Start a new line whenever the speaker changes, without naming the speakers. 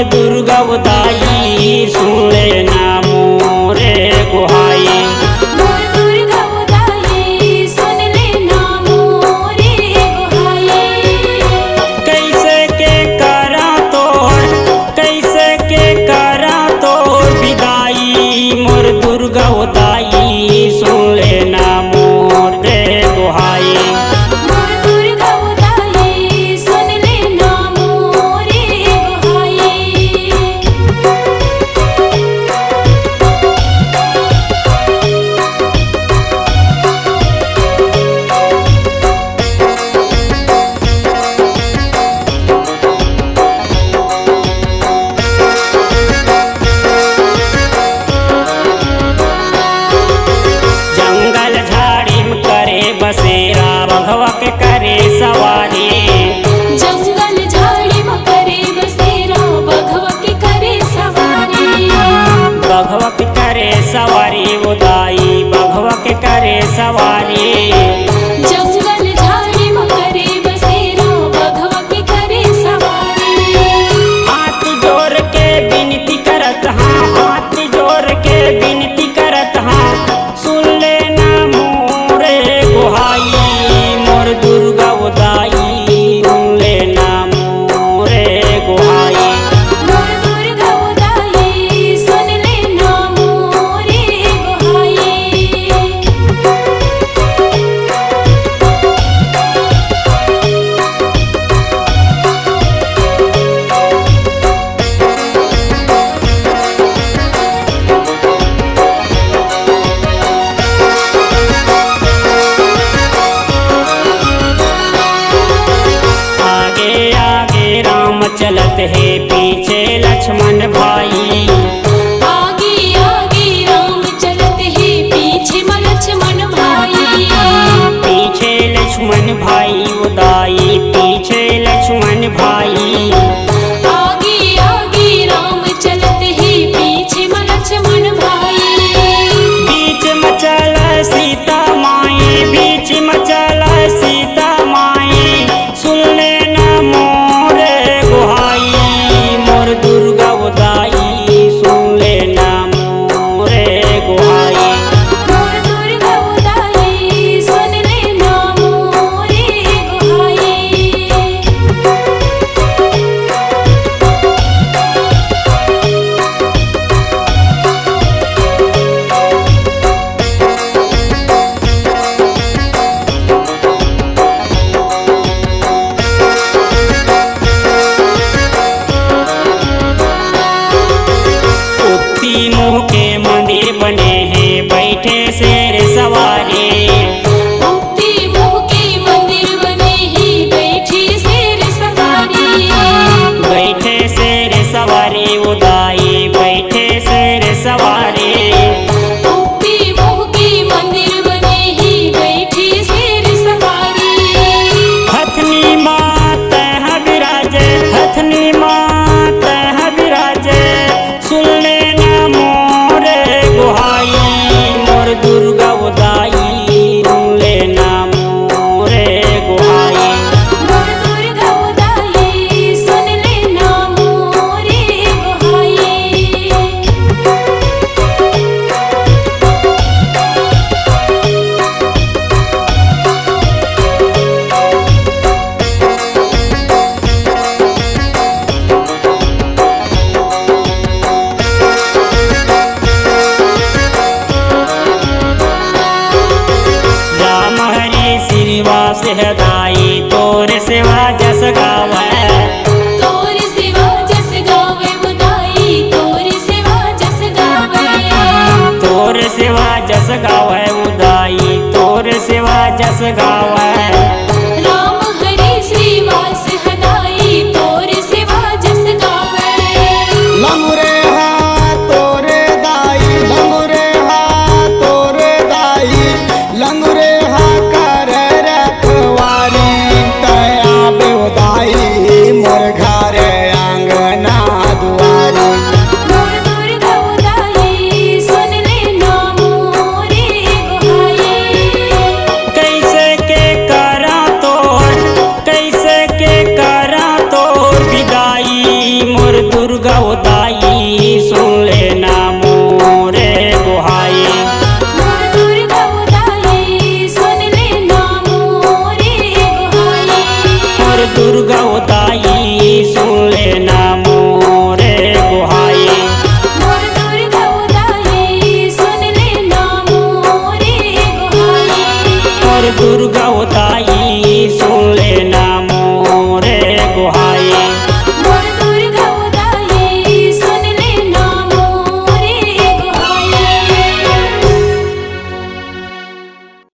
मोर दुर्गा उदाई सुन लेना मोरे गुहाई।
मोर दुर्गा उदाई सुन लेना मोरे गुहाई।
कैसे के करा तोर विदाई मोर दुर्गा उदाई सुन लेना मोरे गुहाई।
मोर दुर्गा उदाई सुन लेना मोरे गुहाई।
जंगल झाड़ी में करे बसेरा बघवा के करे सवारी।
जंगल झाड़ी में करे बसेरा बघवा के करे सवारी।
बघवा के करे सवारी उदाई बघवा के करे सवारी।
जंगल झाड़ी में करे बसेरा बघवा के करे सवारी।
हाथ जोड़ के विनती करत हाँ हाथ जोड़ के विनती करत हाँ सुन लेना मोरे गुहाई। मोर दुर्गा उदाई सुन लेना मोरे गुहाई।
मोर दुर्गा उदाई सुन लेना मोरे गुहाई।
आगे आगे राम चलत है पीछे लक्ष्मण भाई।
आगे आगे राम चलत है पीछे लक्ष्मण भाई।
पीछे लक्ष्मण भाई उदाई पीछे लक्ष्मण भाई।
आगे आगे राम चलत है पीछे लक्ष्मण भाई।
बीच में चल सीता माई बीच में चल सीता माई सुन लेना मोरे गुहाई। मोर दुर्गा उदाई सुन लेना मोरे गुहाई।
मोर दुर्गा उदाई सुन लेना मोरे गुहाई।
उत्ती मुँह के मंदिर बने हैं बैठे शेर सवारी।
मुक्ति मुह के मंदिर बने ही बैठी शेर सवारी।
बैठे शेर सवारी उदाई बैठे शेर सवारी।
मुक्ति मुह के मंदिर बने ही बैठी शेर सवारी।
हथनी मात है विराजे हथनी मात है विराजे सुन लेना मोरे गुहाई। मोर दुर्गा उदाई सुन लेना मोरे गुहाई।
मोर दुर्गा उदाई सुन लेना मोरे गुहाई।
राम हरि श्रीवास हदाई तोर सेवा जस गावै।
तोर सेवा जस गावे उदाई तोर सेवा जस गावे।
तोर सेवा जस गावै उदाई तोर सेवा जस गावै।
राम हरि श्रीवास हदाई तोर सेवा जस गावे।
लंगुरे हाथ तोरे दाई लंगुरे हाथ तोरे दाई लंगुरे हाथ कर रखवारी। तया बेउदाई मोर घर आंगना दुआरी।
मोर दुर्गा उदाई सुन लेना मोरे गुहाई।
कैसे के दुर्गा हो